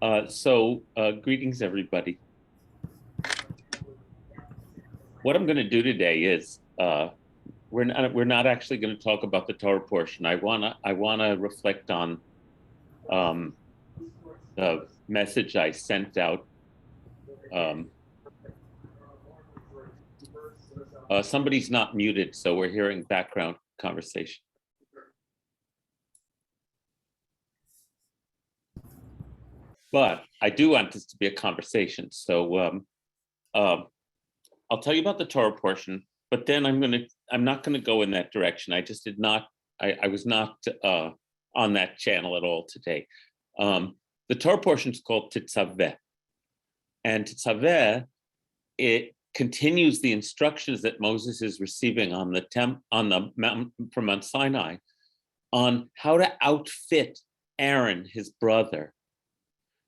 Greetings, everybody. What I'm going to do today is we're not actually going to talk about the Torah portion. I wanna reflect on um, the message I sent out. Um, Somebody's not muted, so we're hearing background conversation. But I do want this to be a conversation, so uh, I'll tell you about the Torah portion. But then I'm not gonna go in that direction. I just did not. I was not on that channel at all today. Um, the Torah portion is called Tetzaveh, and Tetzaveh, it continues the instructions that Moses is receiving on the mountain from Mount Sinai on how to outfit Aaron, his brother,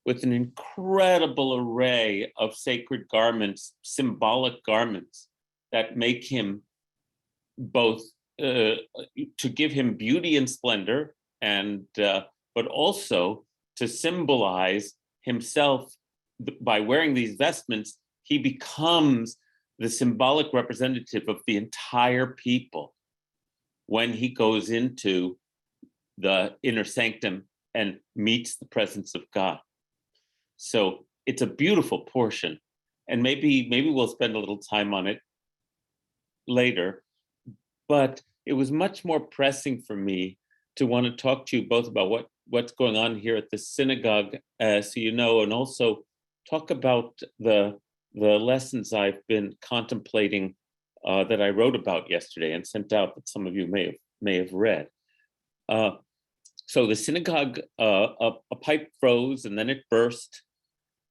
with an incredible array of sacred garments, symbolic garments that make him both to give him beauty and splendor, and but also to symbolize himself. By wearing these vestments, he becomes the symbolic representative of the entire people when he goes into the inner sanctum and meets the presence of God. So it's a beautiful portion, and maybe we'll spend a little time on it later. But it was much more pressing for me to want to talk to you both about what's going on here at the synagogue, so you know, and also talk about the lessons I've been contemplating that I wrote about yesterday and sent out that some of you may have read. So the synagogue, a pipe froze and then it burst,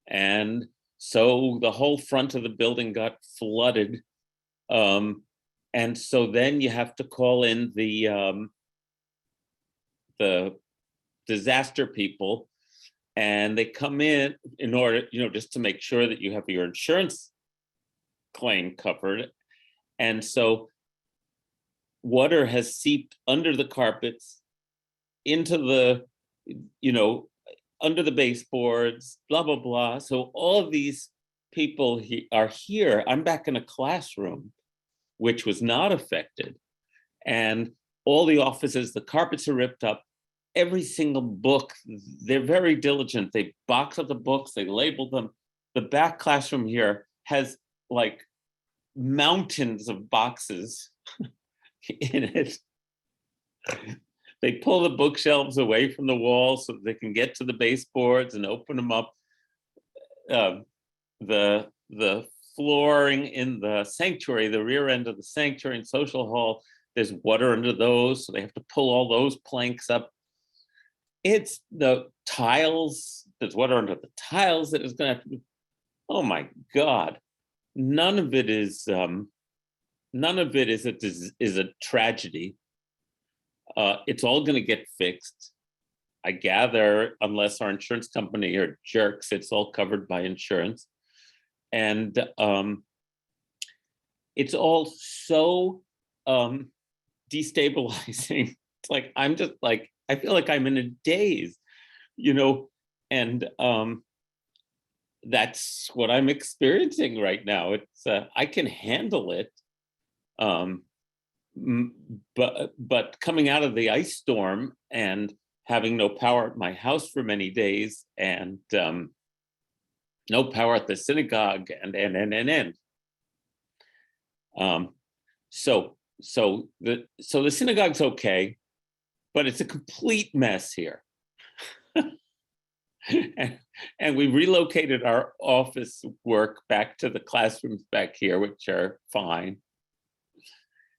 and so the whole front of the building got flooded. And so then you have to call in the disaster people, and they come in order, just to make sure that you have your insurance claim covered. And so water has seeped under the carpets, into the, under the baseboards, blah, blah, blah. So all of these people are here. I'm back in a classroom, which was not affected. And all the offices, the carpets are ripped up. Every single book, they're very diligent. They box up the books, they label them. The back classroom here has like mountains of boxes in it. They pull the bookshelves away from the walls so they can get to the baseboards and open them up. The flooring in the sanctuary, the rear end of the sanctuary and social hall, there's water under those, so they have to pull all those planks up. It's the tiles, there's water under the tiles that is going to have to be, oh my God. None of it is a tragedy. It's all going to get fixed. I gather, unless our insurance company are jerks, it's all covered by insurance. And it's all so destabilizing. It's like, I'm just like, I feel like I'm in a daze, and that's what I'm experiencing right now. It's I can handle it, but coming out of the ice storm and having no power at my house for many days, and no power at the synagogue, and so the synagogue's okay, but it's a complete mess here. and we relocated our office work back to the classrooms back here, which are fine.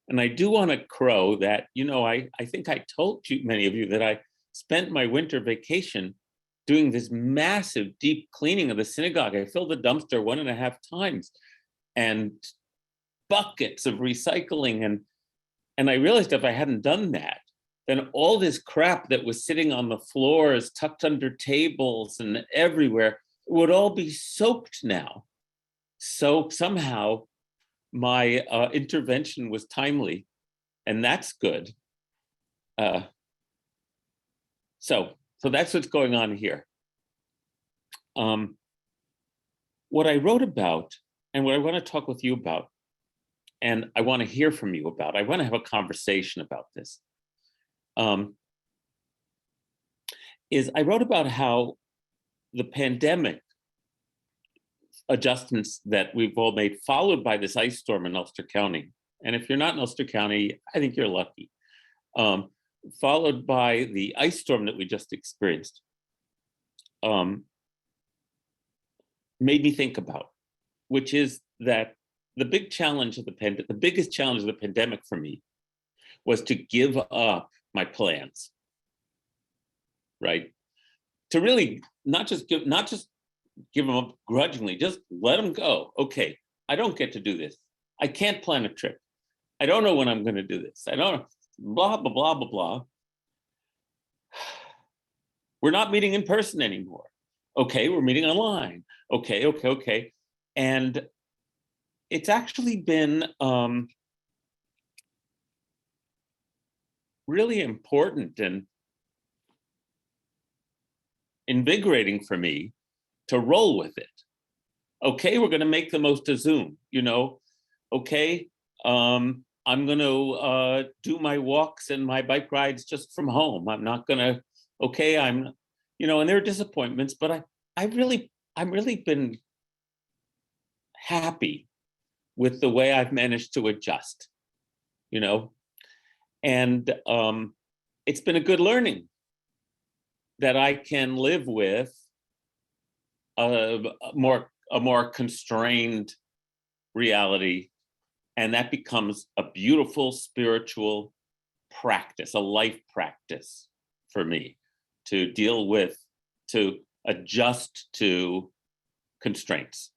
And I do want to crow that, I think I told you, many of you, that I spent my winter vacation doing this massive deep cleaning of the synagogue. I filled the dumpster 1.5 times, and buckets of recycling. And I realized if I hadn't done that, then all this crap that was sitting on the floors, tucked under tables and everywhere, would all be soaked now. So somehow my intervention was timely, and that's good. So that's what's going on here. Um, what I wrote about and what I want to talk with you about, and I want to hear from you about, I want to have a conversation about this, um, is I wrote about how the pandemic adjustments that we've all made, followed by this ice storm in Ulster County. And if you're not in Ulster County, I think you're lucky. Um, Followed by the ice storm that we just experienced, made me think about, which is that the big challenge of the biggest challenge of the pandemic for me was to give up my plans, right? To really not just give them up grudgingly, just let them go. Okay, I don't get to do this. I can't plan a trip. I don't know when I'm going to do this. I don't know, blah, blah, blah, blah, blah. We're not meeting in person anymore. Okay, we're meeting online. Okay. And it's actually been really important and invigorating for me to roll with it. Okay, we're going to make the most of Zoom, Okay, I'm going to do my walks and my bike rides just from home. I'm not going to, and there are disappointments, but I've really been happy with the way I've managed to adjust, and it's been a good learning that I can live with a more constrained reality, and that becomes a beautiful spiritual practice, a life practice for me to deal with, to adjust to constraints.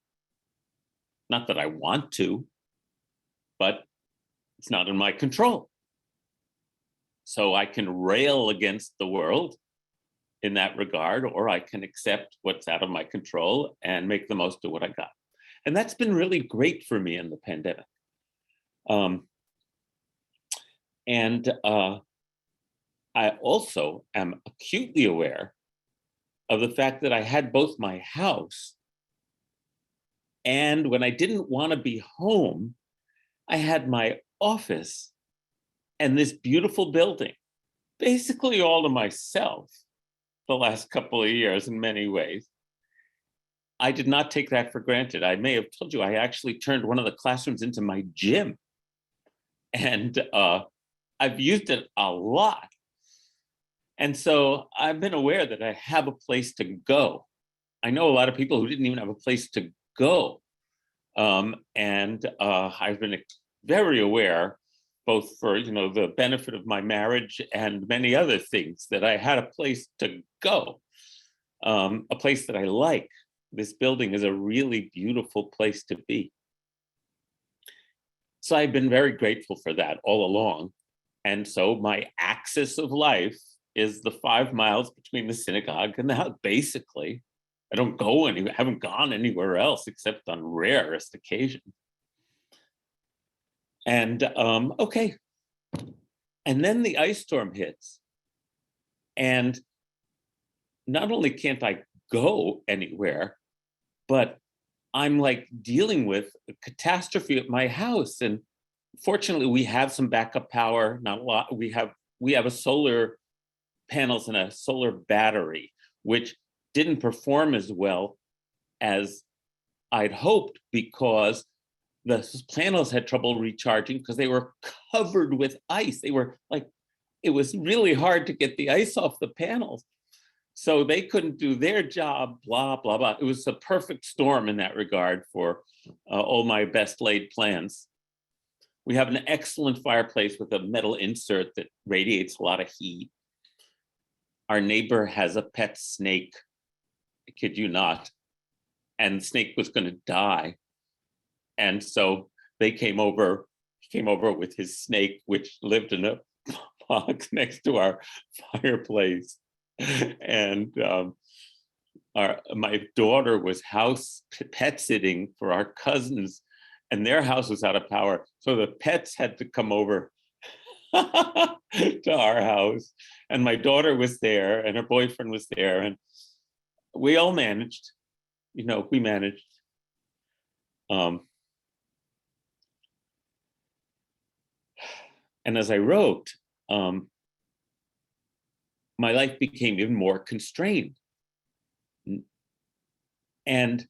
Not that I want to, but it's not in my control. So I can rail against the world in that regard, or I can accept what's out of my control and make the most of what I got. And that's been really great for me in the pandemic. I also am acutely aware of the fact that I had both my house, and when I didn't want to be home, I had my office and this beautiful building, basically all to myself the last couple of years in many ways. I did not take that for granted. I may have told you, I actually turned one of the classrooms into my gym. And I've used it a lot. And so I've been aware that I have a place to go. I know a lot of people who didn't even have a place to go. And I've been very aware, both for the benefit of my marriage and many other things, that I had a place to go, a place that I like. This building is a really beautiful place to be. So I've been very grateful for that all along. And so my axis of life is the 5 miles between the synagogue and the house. Basically, I don't go anywhere, haven't gone anywhere else except on rarest occasion. And okay. And then the ice storm hits. And not only can't I go anywhere, but I'm like dealing with a catastrophe at my house. And fortunately, we have some backup power, not a lot. We have a solar panels and a solar battery, which didn't perform as well as I'd hoped, because the panels had trouble recharging because they were covered with ice. They were like, it was really hard to get the ice off the panels. So they couldn't do their job, blah, blah, blah. It was a perfect storm in that regard for all my best laid plans. We have an excellent fireplace with a metal insert that radiates a lot of heat. Our neighbor has a pet snake, I kid you not, and the snake was going to die. And so he came over with his snake, which lived in a box next to our fireplace. And my daughter was pet sitting for our cousins, and their house was out of power. So the pets had to come over to our house. And my daughter was there and her boyfriend was there. And we all managed. we managed. And as I wrote, my life became even more constrained. And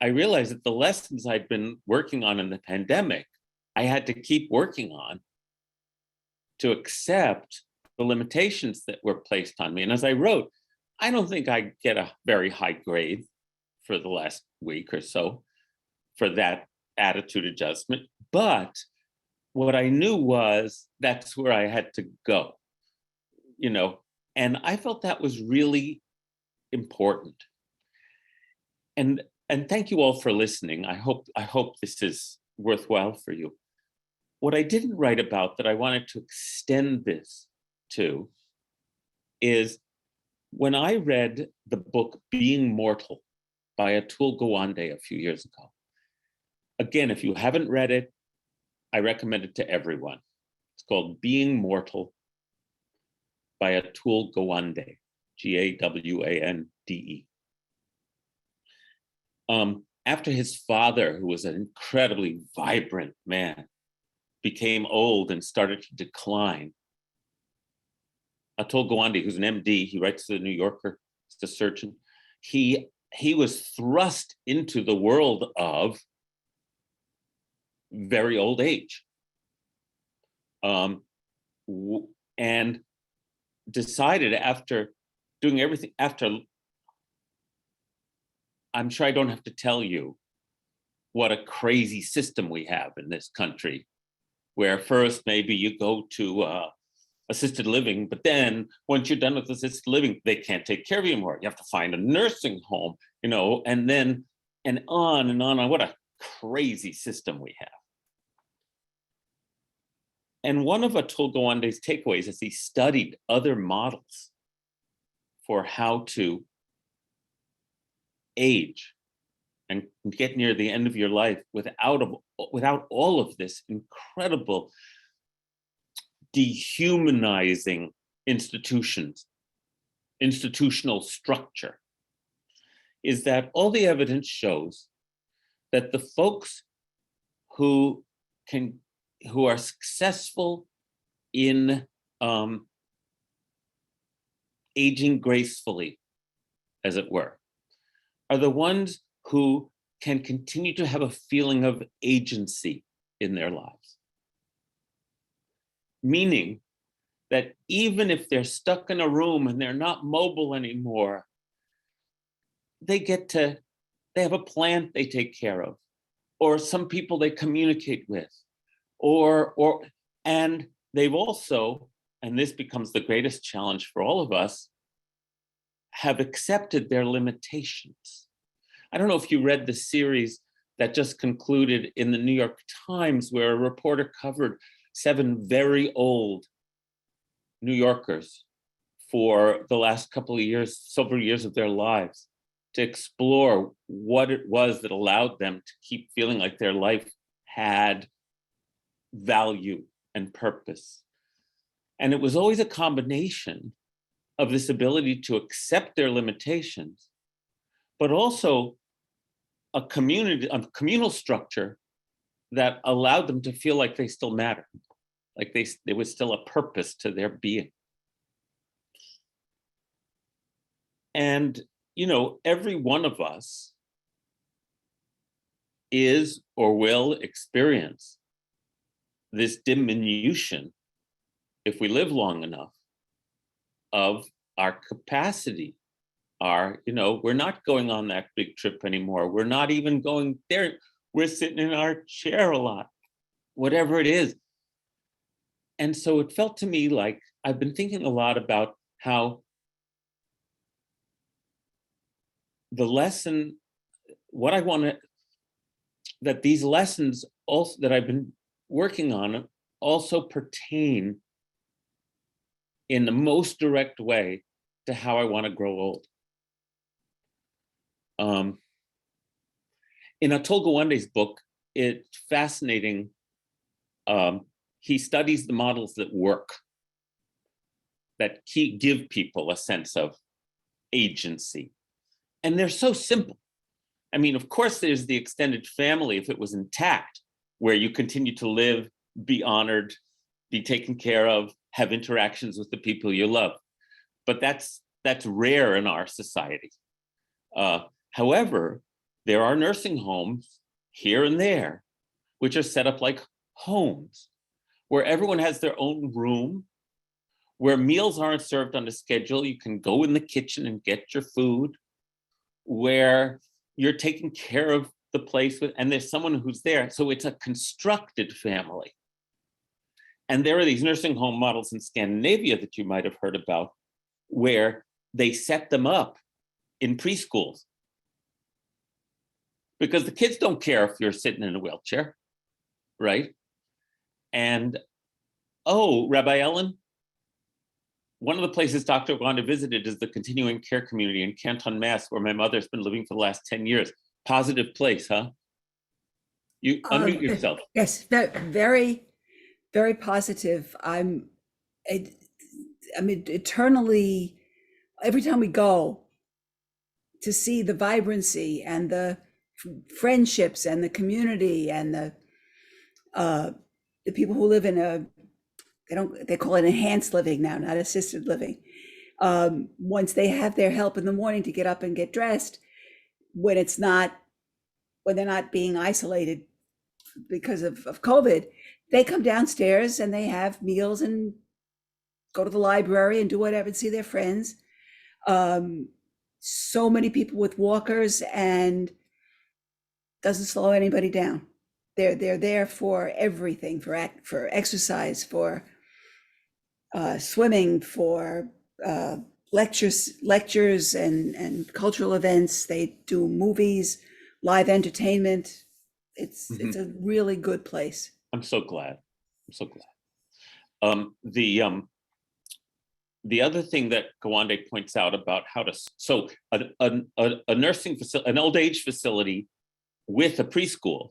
I realized that the lessons I'd been working on in the pandemic, I had to keep working on to accept the limitations that were placed on me. And as I wrote, I don't think I get a very high grade for the last week or so for that attitude adjustment. But what I knew was that's where I had to go, and I felt that was really important. And thank you all for listening. I hope this is worthwhile for you. What I didn't write about that I wanted to extend this to is when I read the book Being Mortal by Atul Gawande a few years ago. Again, if you haven't read it, I recommend it to everyone. It's called Being Mortal by Atul Gawande, Gawande. After his father, who was an incredibly vibrant man, became old and started to decline, Atul Gawande, who's an MD, he writes to the New Yorker, he's a surgeon, he was thrust into the world of very old age, and decided after doing everything, I'm sure I don't have to tell you what a crazy system we have in this country, where first maybe you go to assisted living, but then once you're done with assisted living, they can't take care of you anymore. You have to find a nursing home, and then and on and on. What a crazy system we have. And one of Atul Gawande's takeaways is he studied other models for how to age and get near the end of your life without all of this incredible dehumanizing institutional structure, is that all the evidence shows that the folks who are successful in aging gracefully, as it were, are the ones who can continue to have a feeling of agency in their lives. Meaning that even if they're stuck in a room and they're not mobile anymore, they have a plant they take care of, or some people they communicate with, and they've also, and this becomes the greatest challenge for all of us, have accepted their limitations. I don't know if you read the series that just concluded in the New York Times, where a reporter covered 7 very old New Yorkers for the last several years of their lives, to explore what it was that allowed them to keep feeling like their life had value and purpose. And it was always a combination of this ability to accept their limitations, but also a communal structure that allowed them to feel like they still matter, like there was still a purpose to their being. And, every one of us is or will experience this diminution, if we live long enough, of our capacity. We're not going on that big trip anymore. We're not even going there. We're sitting in our chair a lot, whatever it is. And so it felt to me like I've been thinking a lot about how the lesson, what I want to, that these lessons also that I've been working on also pertain in the most direct way to how I want to grow old. In Atul Gawande's book, it's fascinating. He studies the models that work, that give people a sense of agency. And they're so simple. I mean, of course, there's the extended family if it was intact, where you continue to live, be honored, be taken care of, have interactions with the people you love. But that's rare in our society. However, there are nursing homes here and there, which are set up like homes, where everyone has their own room, where meals aren't served on a schedule. You can go in the kitchen and get your food, where you're taking care of the place with, and there's someone who's there. So it's a constructed family. And there are these nursing home models in Scandinavia that you might have heard about, where they set them up in preschools. Because the kids don't care if you're sitting in a wheelchair, right? And, oh, Rabbi Ellen, one of the places Dr. Wanda visited is the continuing care community in Canton, Mass, where my mother's been living for the last 10 years. Positive place, huh? You unmute yourself. Yes, very, very positive. I'm eternally, every time we go, to see the vibrancy and the friendships and the community and the people who live in they call it enhanced living now, not assisted living. Once they have their help in the morning to get up and get dressed, when they're not being isolated because of COVID, they come downstairs and they have meals and go to the library and do whatever and see their friends. So many people with walkers, and doesn't slow anybody down. They're there for everything, for exercise, for swimming, for lectures and cultural events. They do movies, live entertainment. It's a really good place. I'm so glad. I'm so glad. The other thing that Gawande points out about how to, so a nursing facility, an old age facility with a preschool,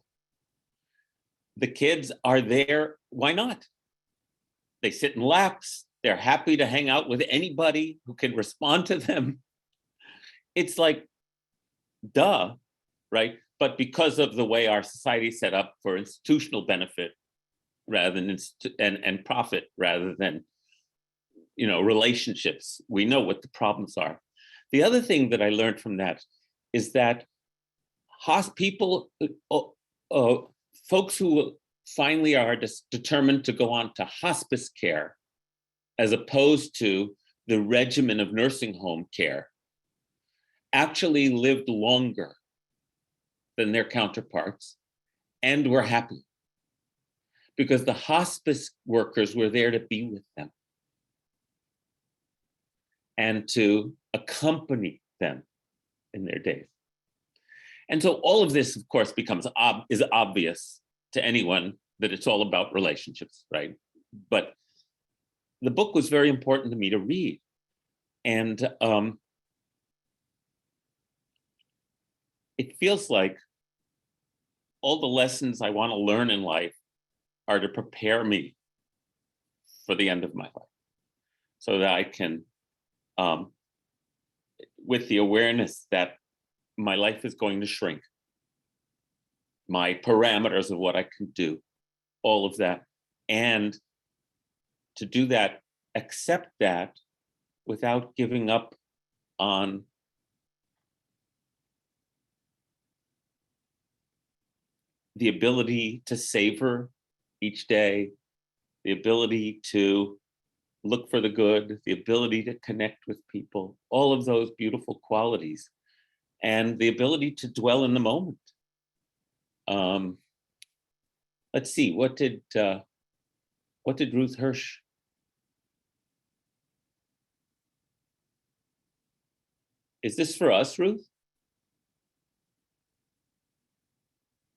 the kids are there. Why not? They sit in laps. They're happy to hang out with anybody who can respond to them. It's like, duh, right? But because of the way our society is set up for institutional benefit rather than and profit rather than relationships, we know what the problems are. The other thing that I learned from that is that folks who finally are determined to go on to hospice care, as opposed to the regimen of nursing home care, actually lived longer than their counterparts and were happy, because the hospice workers were there to be with them and to accompany them in their days. And so all of this, of course, is obvious to anyone that it's all about relationships, right? But the book was very important to me to read. And it feels like all the lessons I want to learn in life are to prepare me for the end of my life, so that I can, with the awareness that my life is going to shrink, my parameters of what I can do, all of that. And to do that, accept that without giving up on the ability to savor each day, the ability to look for the good, the ability to connect with people, all of those beautiful qualities, and the ability to dwell in the moment. Let's see, what did Ruth Hirsch? Is this for us, Ruth?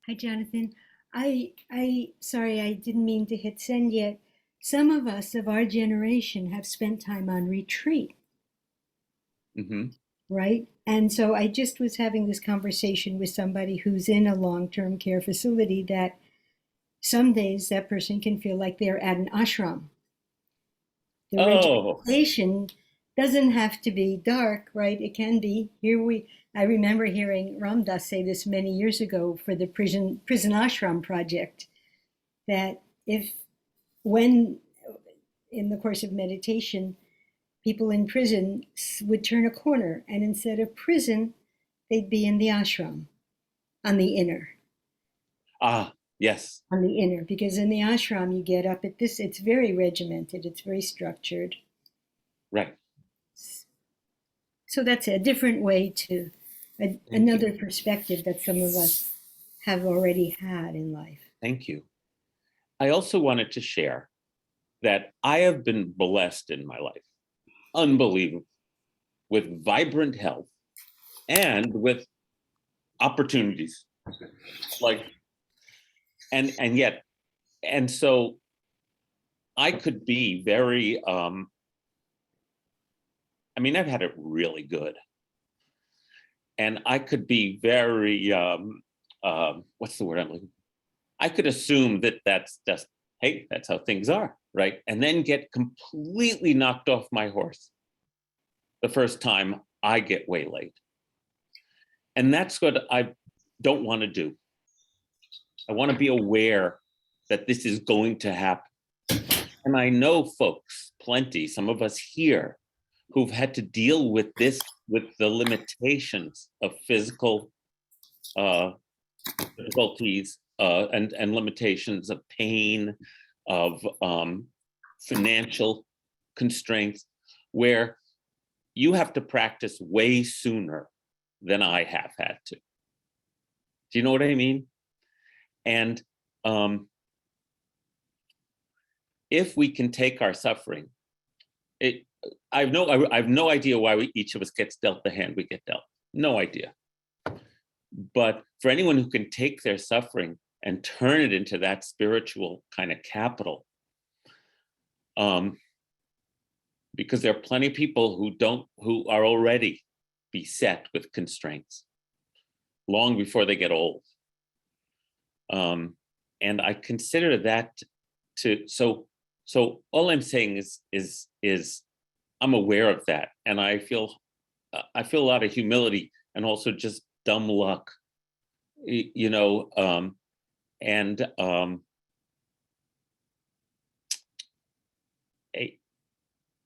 Hi, Jonathan. Sorry, I didn't mean to hit send yet. Some of us of our generation have spent time on retreat. Mm-hmm. Right? And so I just was having this conversation with somebody who's in a long-term care facility, that some days that person can feel like they're at an ashram. The regimentation doesn't have to be dark, right? It can be. I remember hearing Ram Dass say this many years ago for the prison ashram project, that if when in the course of meditation, people in prison would turn a corner, and instead of prison, they'd be in the ashram on the inner. Ah, yes. On the inner, because in the ashram you get up at this, it's very regimented, it's very structured. Right. So that's a different way to, another perspective that some of us have already had in life. Thank you. I also wanted to share that I have been blessed in my life, unbelievable, with vibrant health and with opportunities. Like, and yet, and so I could be very, I mean, I've had it really good. And I could be very, what's the word I'm looking for? I could assume that that's just, hey, that's how things are, right? And then get completely knocked off my horse the first time I get waylaid. And that's what I don't want to do. I want to be aware that this is going to happen. And I know folks, plenty, some of us here, who've had to deal with this, with the limitations of physical difficulties and limitations of pain, of financial constraints, where you have to practice way sooner than I have had to. Do you know what I mean? And if we can take our suffering, I have no idea why each of us gets dealt the hand we get dealt. No idea. But for anyone who can take their suffering and turn it into that spiritual kind of capital, because there are plenty of people who are already beset with constraints long before they get old. And I consider that so all I'm saying is I'm aware of that, and I feel a lot of humility and also just dumb luck, you know, and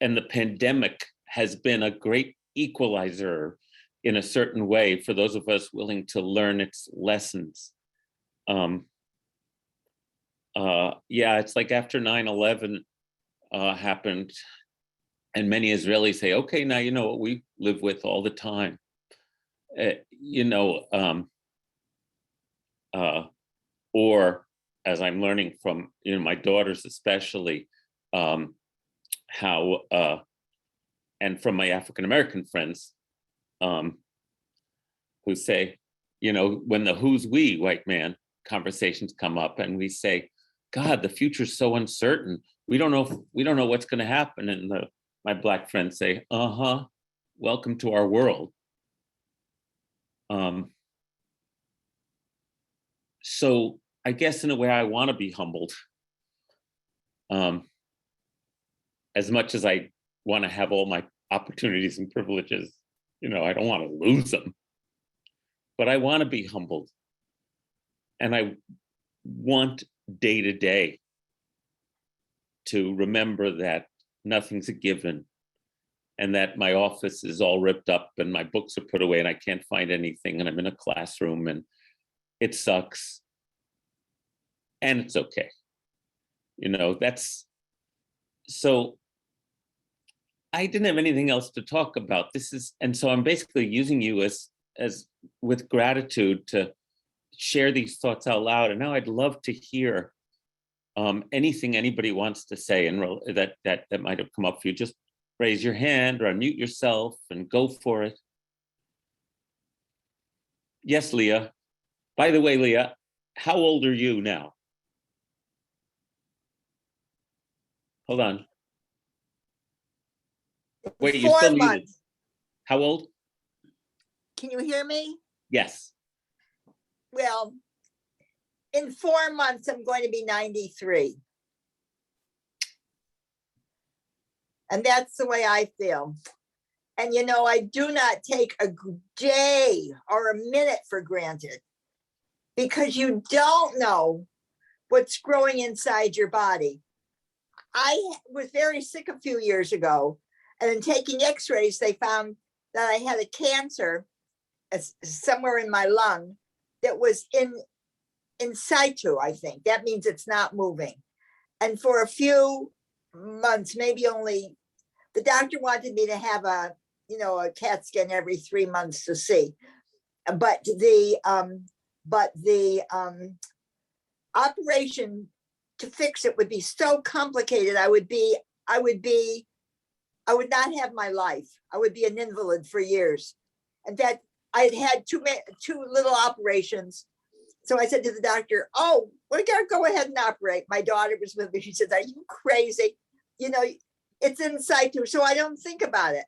the pandemic has been a great equalizer in a certain way for those of us willing to learn its lessons. Yeah, it's like after 9/11 happened, and many Israelis say, okay, now you know what we live with all the time. You know, or as I'm learning from, you know, my daughters especially, how, and from my African-American friends, who say, you know, when the who's we white man conversations come up and we say, God, the future's so uncertain. We don't know what's going to happen. And my Black friends say, welcome to our world. So I guess in a way I want to be humbled. As much as I want to have all my opportunities and privileges, you know, I don't want to lose them. But I want to be humbled. And I want day to day to remember that nothing's a given, and that my office is all ripped up and my books are put away and I can't find anything, and I'm in a classroom and it sucks. And it's okay. You know, that's, so I didn't have anything else to talk about. And so I'm basically using you as with gratitude to share these thoughts out loud. And now I'd love to hear anything anybody wants to say and that might have come up for you. Just raise your hand or unmute yourself and go for it. Yes, Leah. By the way, Leah, how old are you now? Hold on. Wait, you 4 still muted. months. How old? Can you hear me? Yes. Well, in 4 months, I'm going to be 93. And that's the way I feel. And you know, I do not take a day or a minute for granted, because you don't know what's growing inside your body. I was very sick a few years ago, and in taking x-rays, they found that I had a cancer somewhere in my lung that was in situ, I think. That means it's not moving. And for a few months, maybe only, the doctor wanted me to have a CAT scan every 3 months to see. But the operation to fix it would be so complicated. I would not have my life. I would be an invalid for years. And that I had two little operations. So I said to the doctor, "Oh, we're gonna go ahead and operate." My daughter was with me. She said, "Are you crazy? You know, it's in situ." So I don't think about it.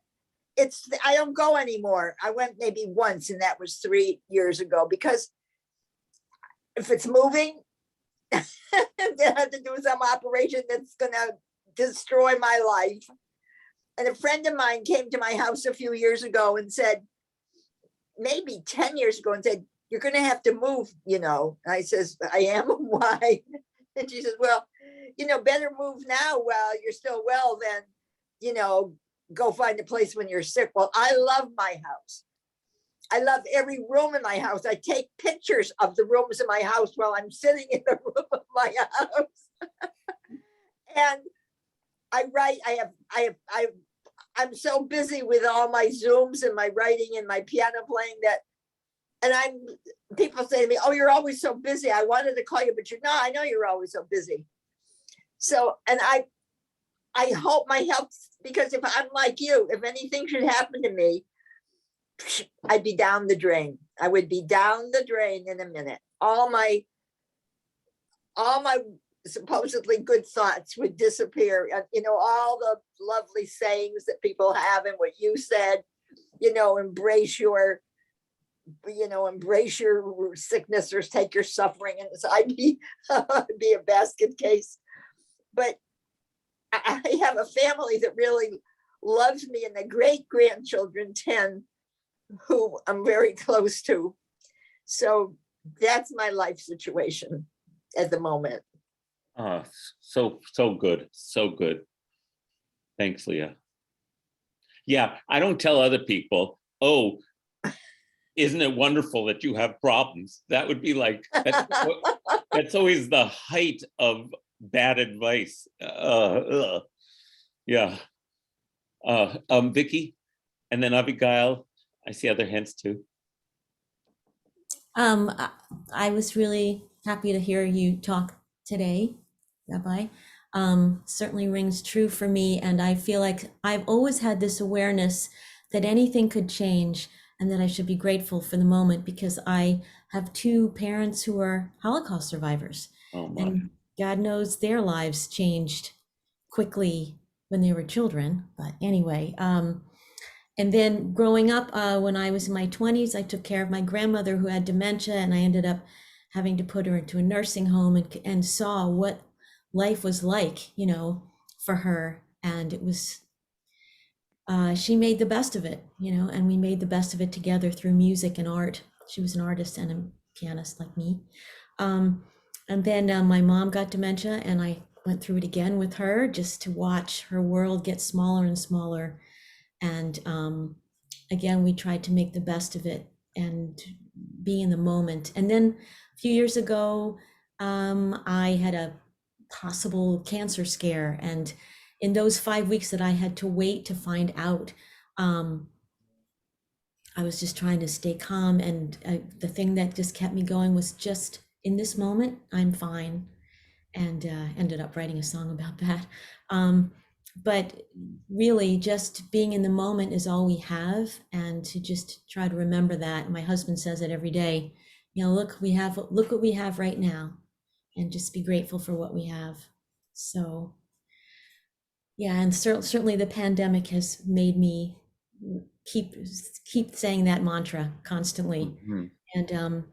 I don't go anymore. I went maybe once, and that was 3 years ago, because if it's moving, they have to do some operation that's gonna destroy my life. And a friend of mine came to my house a few years ago and said, maybe 10 years ago, and said, "You're gonna have to move, you know." And I says, "I am." "Why?" And she says, "Well, better move now while you're still well than, go find a place when you're sick." Well, I love my house. I love every room in my house. I take pictures of the rooms in my house while I'm sitting in the room of my house. And I write. I'm so busy with all my Zooms and my writing and my piano playing people say to me, "Oh, you're always so busy. I wanted to call you, but I know you're always so busy." So, and I hope my health, because if I'm like you, if anything should happen to me, I'd be down the drain. I would be down the drain in a minute. All my supposedly good thoughts would disappear. All the lovely sayings that people have, and what you said, embrace your sickness, or take your suffering. And so I'd be a basket case. But I have a family that really loves me, and the great grandchildren, 10, who I'm very close to. So that's my life situation at the moment. So good. So good. Thanks, Leah. Yeah, I don't tell other people, "Oh, isn't it wonderful that you have problems?" That would be like, that's always the height of bad advice. Yeah. Vicky, and then Abigail. I see other hands too. I was really happy to hear you talk today, Rabbi. Certainly rings true for me, and I feel like I've always had this awareness that anything could change, and that I should be grateful for the moment, because I have 2 parents who are Holocaust survivors. Oh my. And God knows their lives changed quickly when they were children. But anyway, and then growing up, when I was in my 20s, I took care of my grandmother who had dementia, and I ended up having to put her into a nursing home, and saw what life was like, for her. And it was, she made the best of it, and we made the best of it together through music and art. She was an artist and a pianist like me. And then my mom got dementia, and I went through it again with her, just to watch her world get smaller and smaller. And again, we tried to make the best of it and be in the moment. And then a few years ago, I had a possible cancer scare. And in those 5 weeks that I had to wait to find out, I was just trying to stay calm. And the thing that just kept me going was just, in this moment, I'm fine. And ended up writing a song about that. But really, just being in the moment is all we have, and to just try to remember that. My husband says it every day. Look what we have right now, and just be grateful for what we have. So, yeah, and certainly the pandemic has made me keep saying that mantra constantly. Mhm. And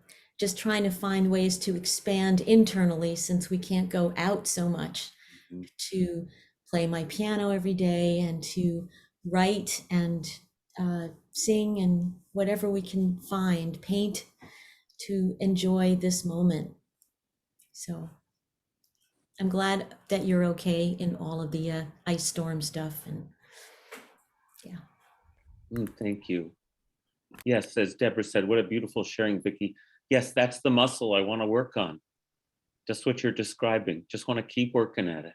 just trying to find ways to expand internally, since we can't go out so much, Mhm. to play my piano every day and to write and sing and whatever we can find, paint, to enjoy this moment. So I'm glad that you're okay in all of the ice storm stuff. And yeah. Thank you. Yes, as Deborah said, what a beautiful sharing, Vicki. Yes, that's the muscle I want to work on. Just what you're describing. Just want to keep working at it.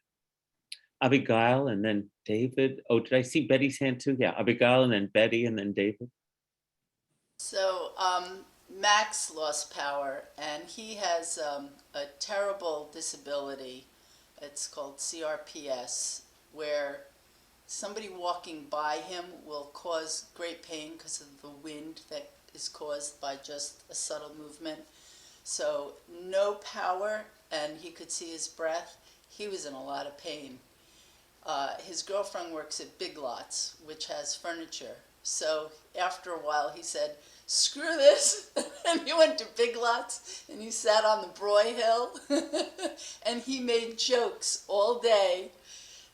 Abigail and then David. Oh, did I see Betty's hand too? Yeah, Abigail and then Betty and then David. So Max lost power, and he has a terrible disability. It's called CRPS, where somebody walking by him will cause great pain because of the wind that is caused by just a subtle movement. So no power, and he could see his breath. He was in a lot of pain. His girlfriend works at Big Lots, which has furniture. So after a while, he said, "Screw this," and he went to Big Lots and he sat on the Broy Hill and he made jokes all day.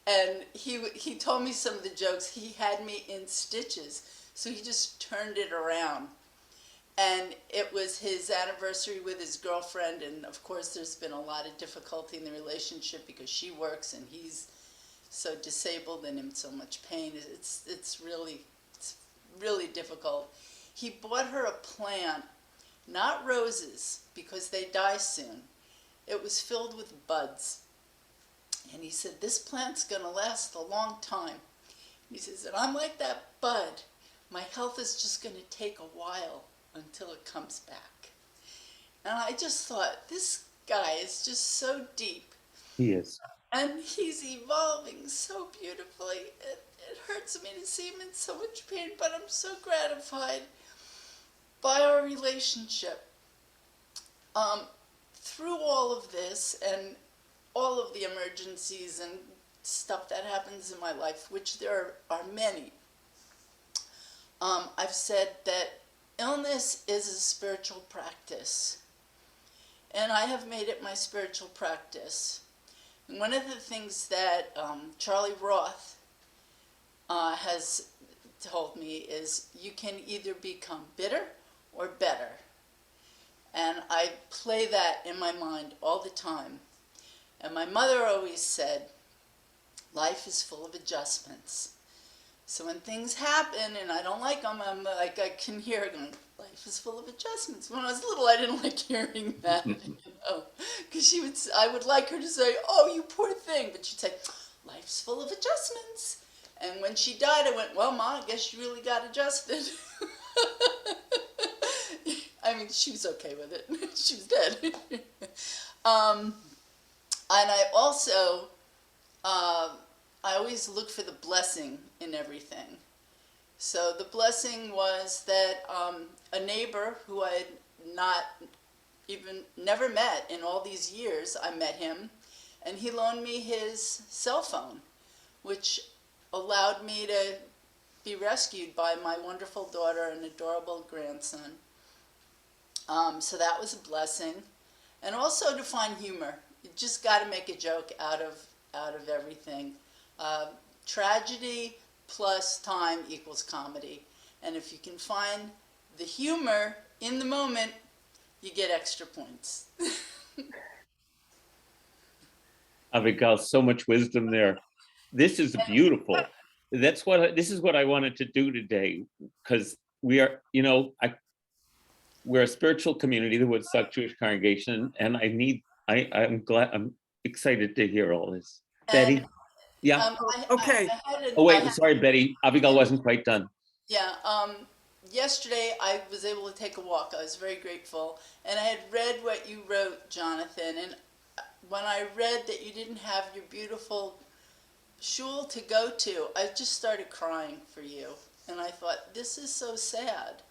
And he told me some of the jokes. He had me in stitches, so he just turned it around. And it was his anniversary with his girlfriend, and of course there's been a lot of difficulty in the relationship because she works and he's so disabled and in so much pain. It's really difficult. He bought her a plant, not roses, because they die soon. It was filled with buds. And he said, "This plant's gonna last a long time." He says, "And I'm like that bud. My health is just gonna take a while until it comes back." And I just thought, this guy is just so deep. He is. And he's evolving so beautifully. It hurts me to see him in so much pain, but I'm so gratified by our relationship. Through all of this and all of the emergencies and stuff that happens in my life, which there are many, I've said that illness is a spiritual practice. And I have made it my spiritual practice. And one of the things that Charlie Roth has told me is you can either become bitter or better. And I play that in my mind all the time. And my mother always said, life is full of adjustments. So when things happen and I don't like them, I'm like, I can hear her going, life is full of adjustments. When I was little, I didn't like hearing that, because I would like her to say, "Oh, you poor thing," but she'd say, "Life's full of adjustments." And when she died, I went, "Well, Ma, I guess you really got adjusted." I mean, she was okay with it. She was dead. And I also, I always look for the blessing in everything. So the blessing was that a neighbor who I had never met in all these years, I met him, and he loaned me his cell phone, which allowed me to be rescued by my wonderful daughter and adorable grandson. So that was a blessing. And also to find humor. You just got to make a joke out of everything. Tragedy plus time equals comedy. And if you can find the humor in the moment, you get extra points. Abigail, so much wisdom there. This is beautiful. This is what I wanted to do today, because we are, we're a spiritual community, the Woodstock Jewish Congregation, and I'm excited to hear all this. Betty? Yeah. Okay. Sorry, Betty. Abigail wasn't quite done. Yeah. Yesterday, I was able to take a walk. I was very grateful. And I had read what you wrote, Jonathan. And when I read that you didn't have your beautiful shul to go to, I just started crying for you. And I thought, this is so sad.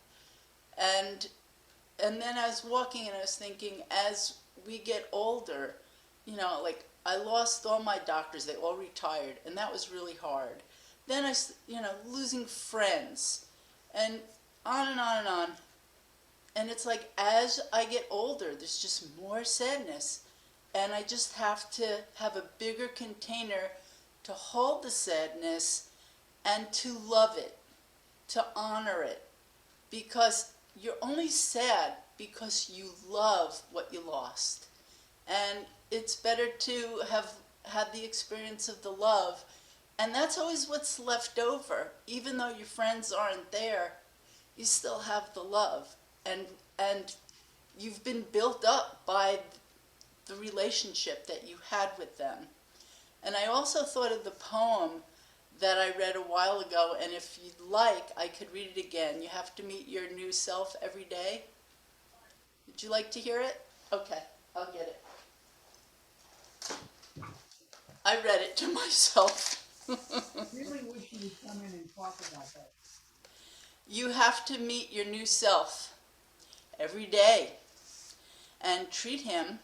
And then I was walking and I was thinking, as we get older, like I lost all my doctors. They all retired. And that was really hard. Then losing friends and on and on and on. And it's like, as I get older, there's just more sadness. And I just have to have a bigger container to hold the sadness and to love it, to honor it, because you're only sad because you love what you lost. And it's better to have had the experience of the love. And that's always what's left over. Even though your friends aren't there, you still have the love. And you've been built up by the relationship that you had with them. And I also thought of the poem that I read a while ago, and if you'd like, I could read it again. You have to meet your new self every day. Would you like to hear it? Okay, I'll get it. I read it to myself. Really wish you would come in and talk about that. You have to meet your new self every day and treat him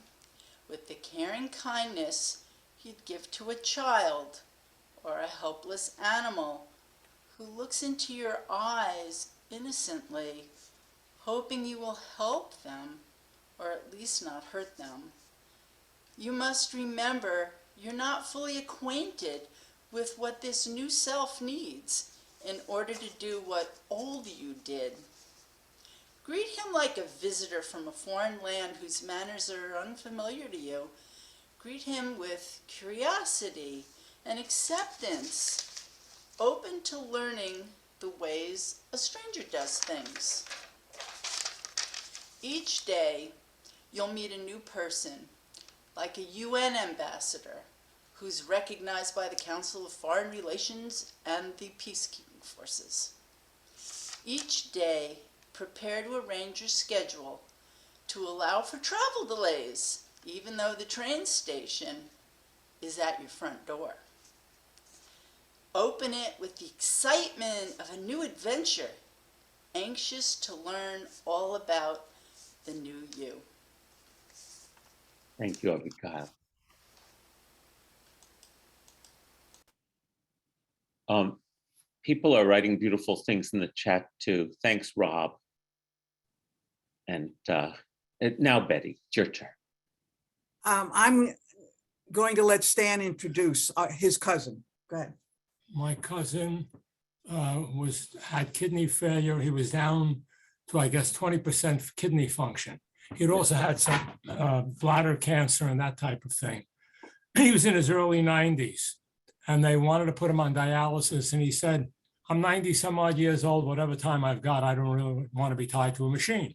with the caring kindness you'd give to a child or a helpless animal who looks into your eyes innocently, hoping you will help them or at least not hurt them. You must remember you're not fully acquainted with what this new self needs in order to do what old you did. Greet him like a visitor from a foreign land whose manners are unfamiliar to you. Greet him with curiosity and acceptance, open to learning the ways a stranger does things. Each day, you'll meet a new person, like a UN ambassador, who's recognized by the Council of Foreign Relations and the peacekeeping forces. Each day, prepare to arrange your schedule to allow for travel delays, even though the train station is at your front door. Open it with the excitement of a new adventure, anxious to learn all about the new you. Thank you, Abigail. People are writing beautiful things in the chat too. Thanks, Rob. And now, Betty, it's your turn. I'm going to let Stan introduce his cousin. Go ahead. My cousin had kidney failure. He was down to, I guess, 20% kidney function. He'd also had some bladder cancer and that type of thing. He was in his early 90s, and they wanted to put him on dialysis. And he said, I'm 90 some odd years old, whatever time I've got, I don't really want to be tied to a machine.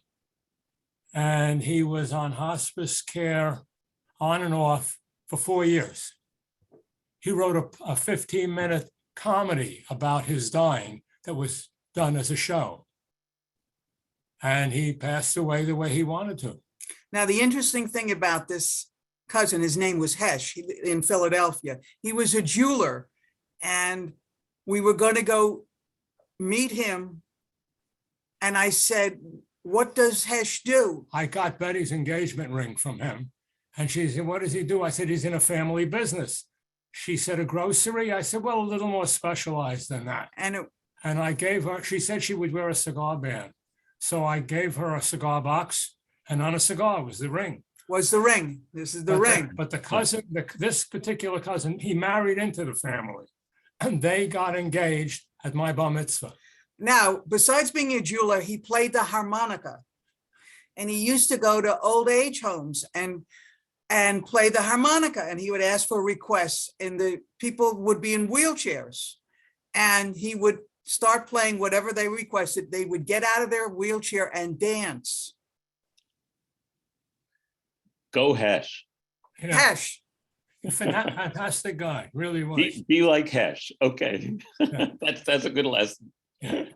And he was on hospice care on and off for 4 years. He wrote a 15-minute comedy about his dying that was done as a show. And he passed away the way he wanted to. Now, the interesting thing about this cousin, his name was Hesh in Philadelphia. He was a jeweler, and we were going to go meet him. And I said, what does Hesh do? I got Betty's engagement ring from him. And she said, what does he do? I said, he's in a family business. She said, a grocery? I said, well, a little more specialized than that. And I gave her, she said she would wear a cigar band. So I gave her a cigar box, and on a cigar was the ring. was the ring. This is the But ring. But the cousin, this particular cousin, he married into the family. And they got engaged at my bar mitzvah. Now, besides being a jeweler, he played the harmonica. And he used to go to old age homes and play the harmonica. And he would ask for requests, and the people would be in wheelchairs. And he would start playing whatever they requested. They would get out of their wheelchair and dance. Go Hesh. You know, Hesh. fantastic guy, really was. Be like Hesh. Okay. Yeah. That's a good lesson. Yeah.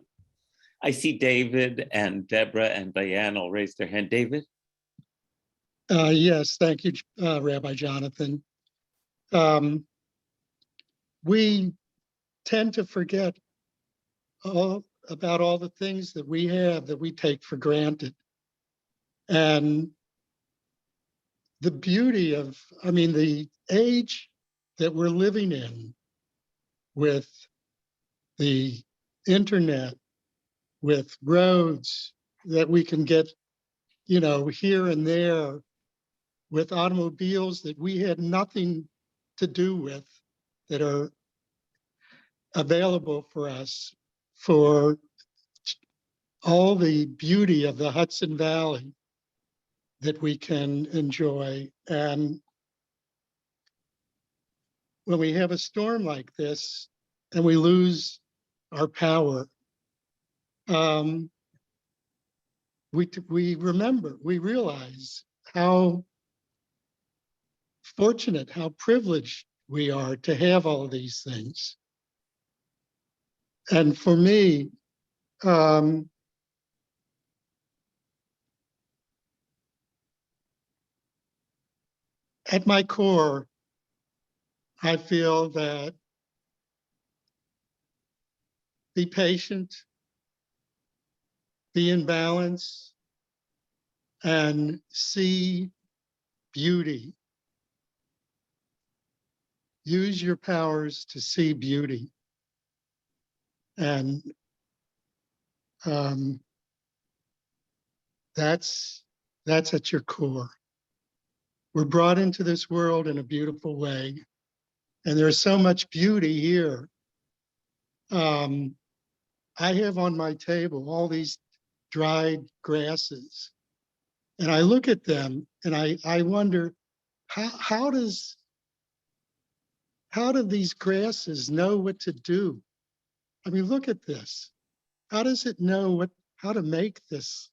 I see David and Deborah and Diane all raise their hand. David? Yes, thank you, Rabbi Jonathan. We tend to forget about all the things that we have that we take for granted. And the beauty of, the age that we're living in with the internet, with roads that we can get, here and there, with automobiles that we had nothing to do with, that are available for us for all the beauty of the Hudson Valley that we can enjoy. And when we have a storm like this and we lose our power, we remember, we realize how fortunate, how privileged we are to have all of these things. And for me, at my core, I feel that be patient, be in balance, and see beauty. Use your powers to see beauty. And that's at your core. We're brought into this world in a beautiful way, and there's so much beauty here. I have on my table all these dried grasses, and I look at them and I wonder, how do these grasses know what to do? I mean, look at this. How does it know how to make this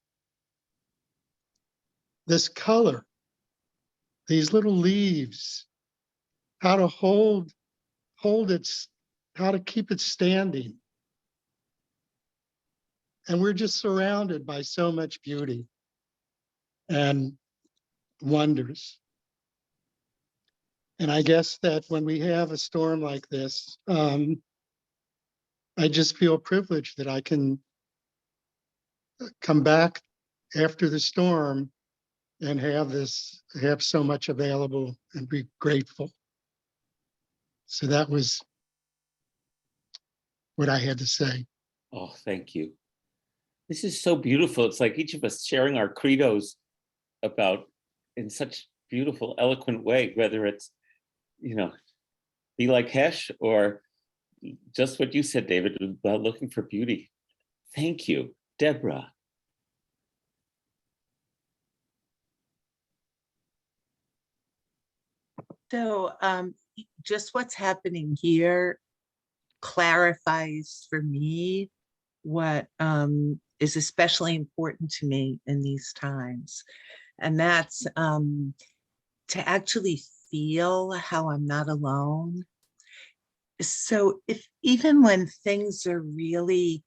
color, these little leaves, how to hold its, how to keep it standing? And we're just surrounded by so much beauty and wonders. And I guess that when we have a storm like this, I just feel privileged that I can come back after the storm and have so much available and be grateful. So that was what I had to say. Oh, thank you. This is so beautiful. It's like each of us sharing our credos about in such beautiful, eloquent way, whether it's, be like Hesh or just what you said, David, about looking for beauty. Thank you, Deborah. So just what's happening here clarifies for me what is especially important to me in these times. And that's to actually feel how I'm not alone. So even when things are really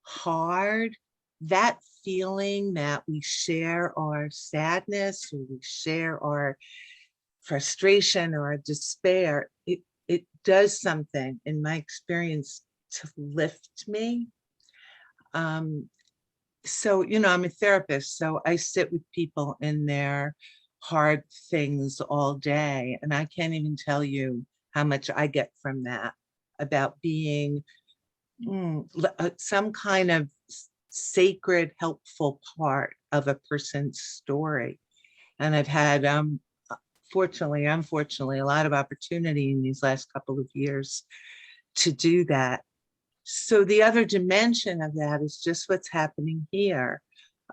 hard, that feeling that we share our sadness or we share our frustration or our despair, it does something in my experience to lift me. So, I'm a therapist, so I sit with people in their hard things all day, and I can't even tell you how much I get from that, about being some kind of sacred, helpful part of a person's story. And I've had, fortunately, unfortunately, a lot of opportunity in these last couple of years to do that. So the other dimension of that is just what's happening here.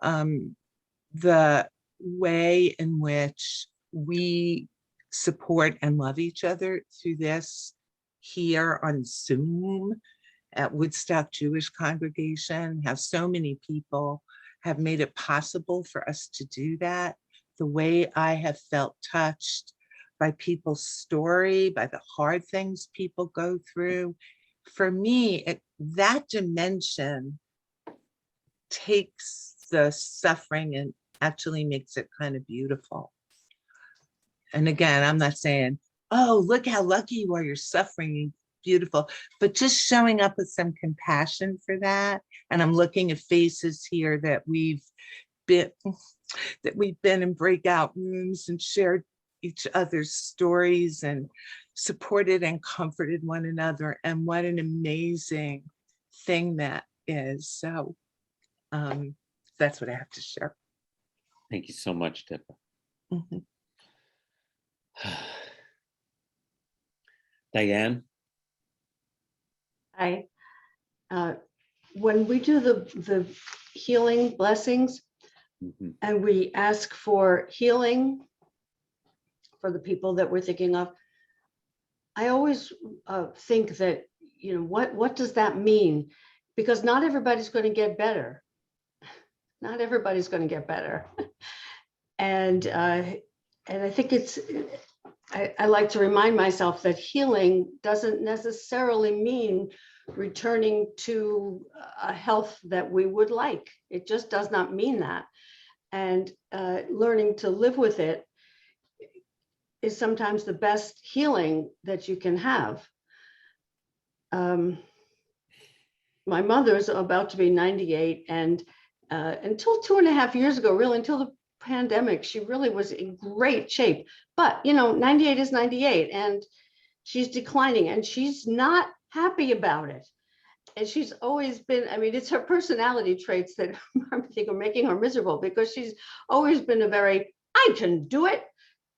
The way in which we support and love each other through this here on Zoom at Woodstock Jewish Congregation, how so many people have made it possible for us to do that. The way I have felt touched by people's story, by the hard things people go through. For me, that dimension takes the suffering and actually makes it kind of beautiful. And again, I'm not saying, oh, look how lucky you are, you're suffering, beautiful, but just showing up with some compassion for that. And I'm looking at faces here that we've been in breakout rooms and shared each other's stories and supported and comforted one another. And what an amazing thing that is. So that's what I have to share. Thank you so much, Deborah. Mm-hmm. Diane? Hi. When we do the healing blessings Mhm. and we ask for healing for the people that we're thinking of, I always think that, you know, what does that mean? Because not everybody's going to get better. Not everybody's going to get better. And I think I like to remind myself that healing doesn't necessarily mean returning to a health that we would like. It just does not mean that. And learning to live with it is sometimes the best healing that you can have. My mother's about to be 98, and until 2.5 years ago, really until the pandemic, she really was in great shape. But, you know, 98 is 98, and she's declining, and she's not happy about it. And she's always been, I mean, it's her personality traits that I think are making her miserable, because she's always been a very, I can do it,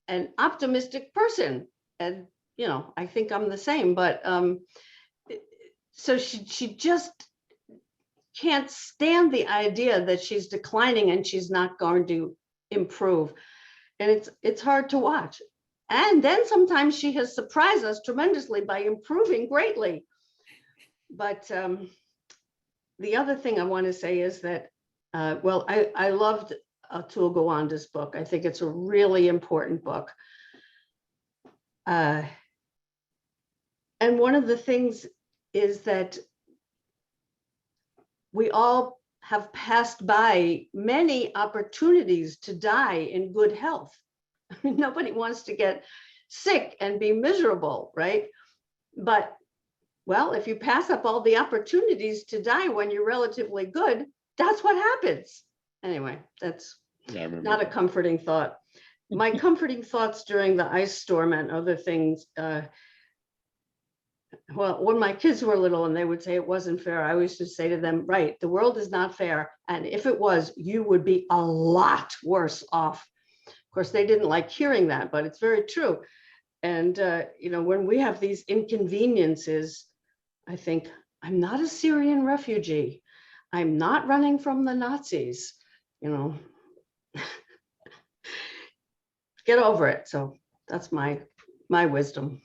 an optimistic person. And, you know, I think I'm the same, but so she just can't stand the idea that she's declining and she's not going to improve. And it's hard to watch. And then sometimes she has surprised us tremendously by improving greatly. But the other thing I want to say is that, well, I loved Atul Gawande's book. I think it's a really important book. And one of the things is that we all have passed by many opportunities to die in good health. I mean, nobody wants to get sick and be miserable, right? But, well, if you pass up all the opportunities to die when you're relatively good, that's what happens. Anyway, that's not a comforting thought. My comforting thoughts during the ice storm and other things, well, when my kids were little and they would say it wasn't fair, I always just say to them, right, the world is not fair. And if it was, you would be a lot worse off. Of course, they didn't like hearing that, but it's very true. And, you know, when we have these inconveniences, I think, I'm not a Syrian refugee. I'm not running from the Nazis, you know. Get over it. So that's my wisdom.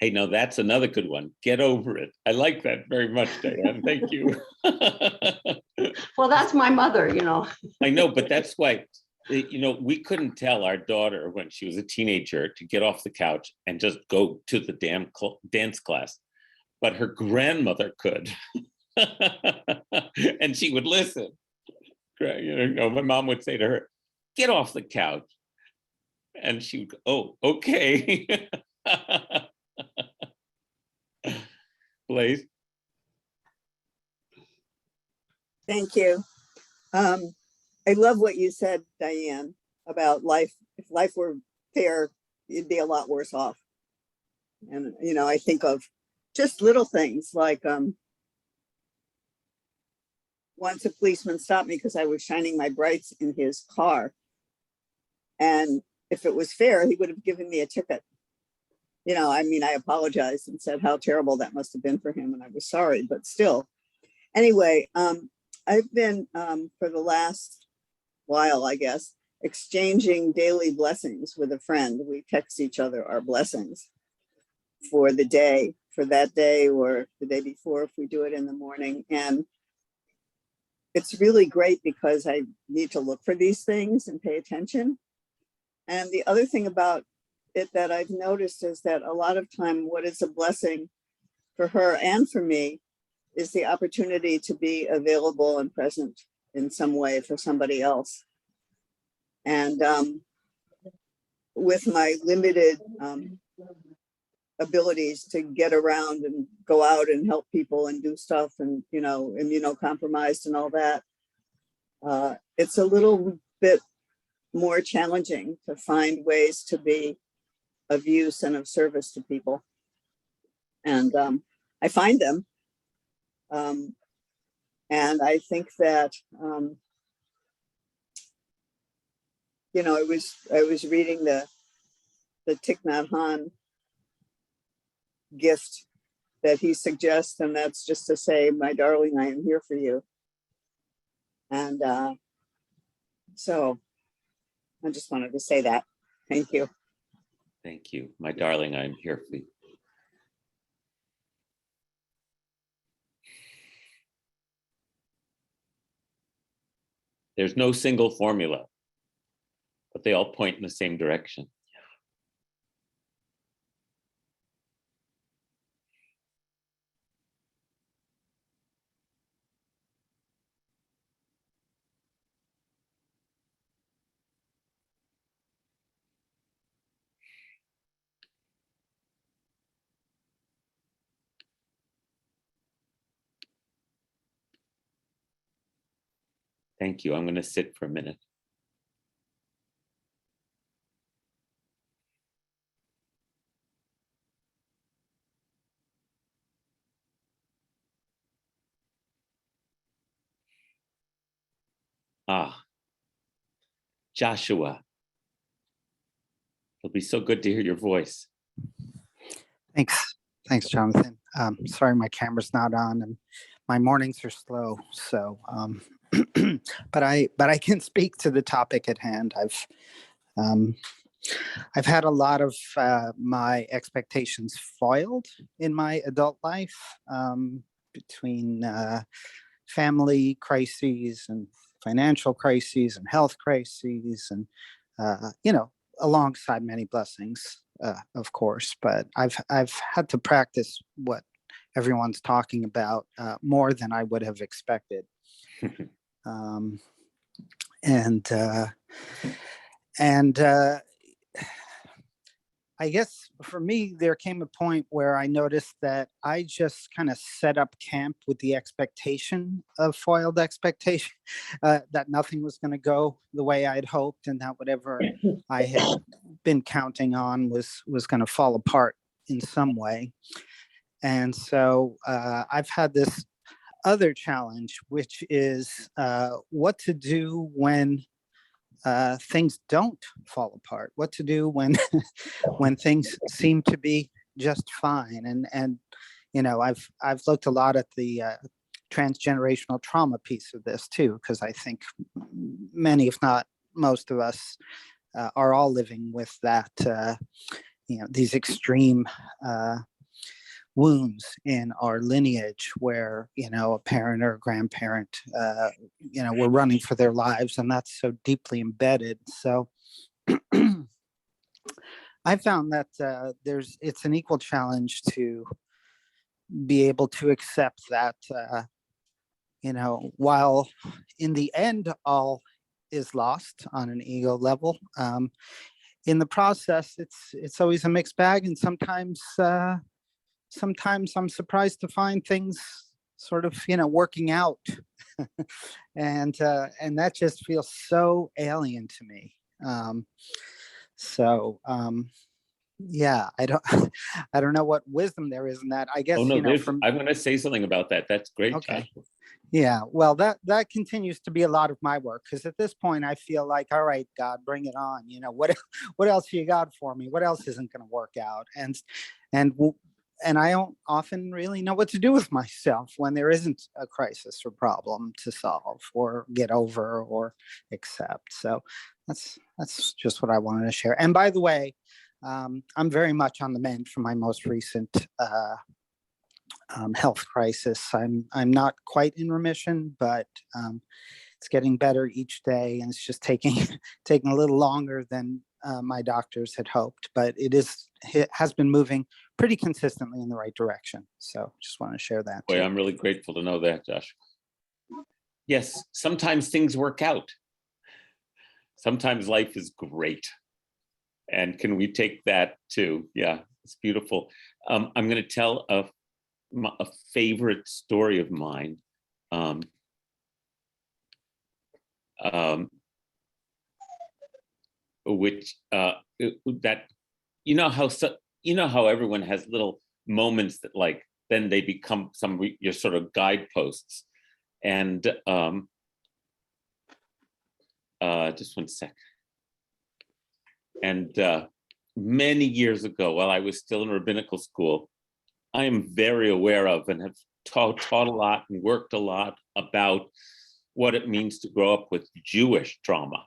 Hey, no, that's another good one. Get over it. I like that very much, Diane. Thank you. Well, that's my mother, you know. I know, but that's why, you know, we couldn't tell our daughter when she was a teenager to get off the couch and just go to the damn dance class. But her grandmother could. And she would listen. You know, my mom would say to her, get off the couch. And she would go, oh, okay. Blaise. Thank you. I love what you said, Diane, about life. If life were fair, you'd be a lot worse off. And, you know, I think of just little things like once a policeman stopped me because I was shining my brights in his car. And if it was fair, he would have given me a ticket. You know, I mean, I apologized and said how terrible that must have been for him. And I was sorry, but still. Anyway, I've been, for the last while, I guess, exchanging daily blessings with a friend. We text each other our blessings for the day, for that day or the day before, if we do it in the morning. And it's really great because I need to look for these things and pay attention. And the other thing about it that I've noticed is that a lot of time, what is a blessing for her and for me is the opportunity to be available and present in some way for somebody else. And with my limited abilities to get around and go out and help people and do stuff and, you know, immunocompromised and all that, it's a little bit more challenging to find ways to be of use and of service to people. And I find them. And I think that, you know, I was reading the Thich Nhat Hanh gift that he suggests, and that's just to say, my darling, I am here for you. And so I just wanted to say that. Thank you. Thank you, my darling, I'm here for you. There's no single formula, but they all point in the same direction. Thank you. I'm going to sit for a minute. Ah, Joshua. It'll be so good to hear your voice. Thanks. Thanks, Jonathan. Sorry, my camera's not on and my mornings are slow. So, but I can speak to the topic at hand. I've had a lot of my expectations foiled in my adult life, between family crises and financial crises and health crises, and alongside many blessings, of course. But I've had to practice what everyone's talking about more than I would have expected. And I guess for me, there came a point where I noticed that I just kind of set up camp with the expectation of foiled expectation, that nothing was going to go the way I'd hoped, and that whatever I had been counting on was going to fall apart in some way. And so I've had this other challenge, which is what to do when things don't fall apart, what to do when when things seem to be just fine. And I've looked a lot at the transgenerational trauma piece of this too, because I think many, if not most of us, are all living with that, these extreme wounds in our lineage where, a parent or a grandparent, were running for their lives, and that's so deeply embedded. So I found that it's an equal challenge to be able to accept that, while in the end, all is lost on an ego level, in the process, it's always a mixed bag. And sometimes I'm surprised to find things sort of, working out. and that just feels so alien to me. Yeah, I don't know what wisdom there is in that. I guess, Oh, no, I'm going to say something about that. That's great. Okay. Joshua. Yeah, well, that continues to be a lot of my work, because at this point I feel like, all right, God, bring it on. What else you got for me? What else isn't going to work out? And I don't often really know what to do with myself when there isn't a crisis or problem to solve or get over or accept. So that's just what I wanted to share. And by the way, I'm very much on the mend from my most recent health crisis. I'm not quite in remission, but it's getting better each day, and it's just taking a little longer than my doctors had hoped. But it has been moving pretty consistently in the right direction. So just want to share that. Boy, I'm really grateful to know that, Josh. Yes, sometimes things work out. Sometimes life is great. And can we take that too? Yeah, it's beautiful. I'm going to tell a favorite story of mine. Which that how everyone has little moments that like then they become your sort of guideposts. And just one sec. And many years ago, while I was still in rabbinical school, I am very aware of and have taught a lot and worked a lot about what it means to grow up with Jewish trauma,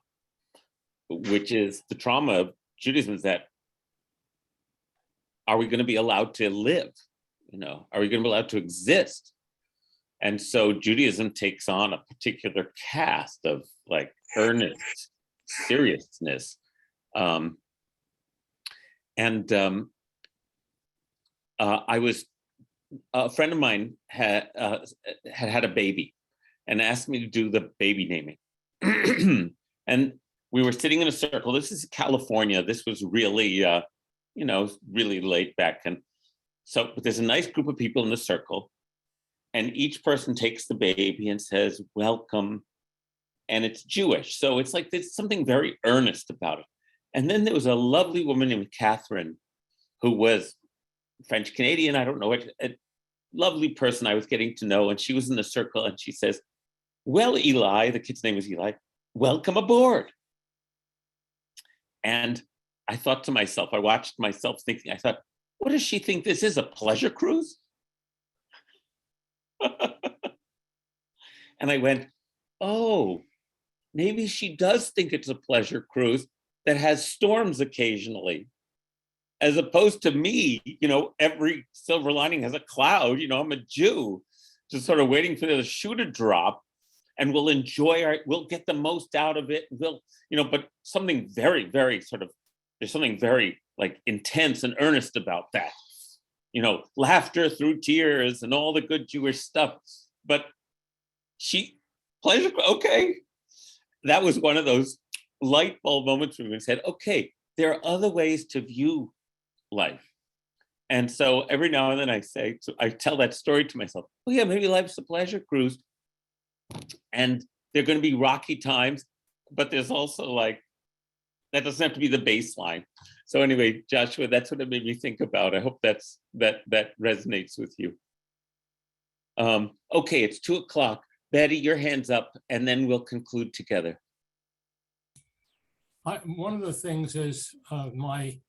which is the trauma of Judaism is that, are we going to be allowed to live? You know, are we going to be allowed to exist? And so Judaism takes on a particular cast of like earnest seriousness. I was, a friend of mine had a baby and asked me to do the baby naming. And we were sitting in a circle. This is California. This was really, really late back. And so but there's a nice group of people in the circle, and each person takes the baby and says, welcome. And it's Jewish. So it's like there's something very earnest about it. And then there was a lovely woman named Catherine, who was French Canadian, I don't know, a lovely person I was getting to know. And she was in the circle and she says, well, Eli, the kid's name is Eli, welcome aboard. And I thought to myself, I watched myself thinking, I thought, what does she think this is, a pleasure cruise? And I went, oh, maybe she does think it's a pleasure cruise that has storms occasionally, as opposed to me, every silver lining has a cloud. I'm a Jew, just sort of waiting for the shoe to drop, and we'll we'll get the most out of it. But something very, very there's something very like intense and earnest about that. Laughter through tears and all the good Jewish stuff. But pleasure, okay. That was one of those light bulb moments where we said, okay, there are other ways to view life. And so every now and then I tell that story to myself, oh yeah, maybe life's a pleasure cruise. And there are going to be rocky times, but there's also that doesn't have to be the baseline. So anyway, Joshua, that's what it made me think about. I hope that resonates with you. Okay, it's 2:00. Betty, your hand's up, and then we'll conclude together. One of the things is my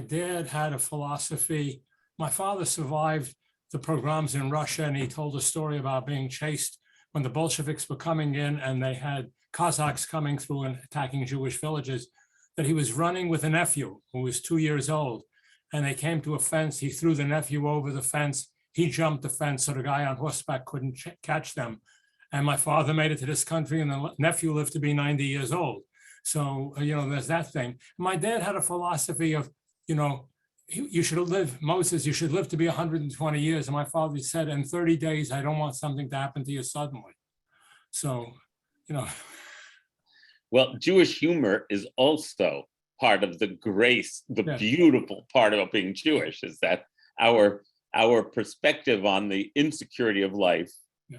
dad had a philosophy. My father survived the pogroms in Russia, and he told a story about being chased when the Bolsheviks were coming in and they had Cossacks coming through and attacking Jewish villages, that he was running with a nephew who was 2 years old. And they came to a fence. He threw the nephew over the fence. He jumped the fence so the guy on horseback couldn't catch them. And my father made it to this country, and the nephew lived to be 90 years old. So, there's that thing. My dad had a philosophy of, you should live, Moses, you should live to be 120 years. And my father said, in 30 days, I don't want something to happen to you suddenly. So, Well, Jewish humor is also part of the grace, the beautiful part about being Jewish, is that our perspective on the insecurity of life,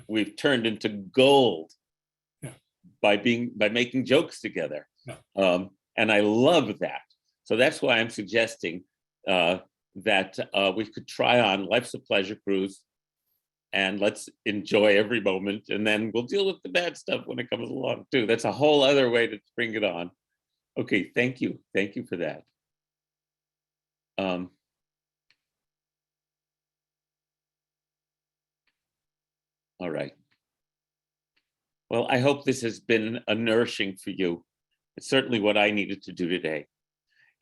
we've turned into gold by making jokes together. And I love that. So that's why I'm suggesting that we could try on Life's a Pleasure Cruise, and let's enjoy every moment, and then we'll deal with the bad stuff when it comes along too. That's a whole other way to bring it on. Okay, thank you for that. All right. Well, I hope this has been nourishing for you. It's certainly what I needed to do today.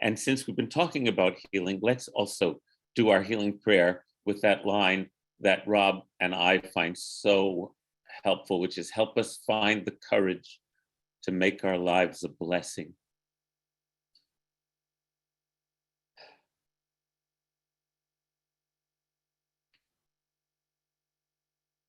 And since we've been talking about healing, let's also do our healing prayer with that line that Rob and I find so helpful, which is help us find the courage to make our lives a blessing.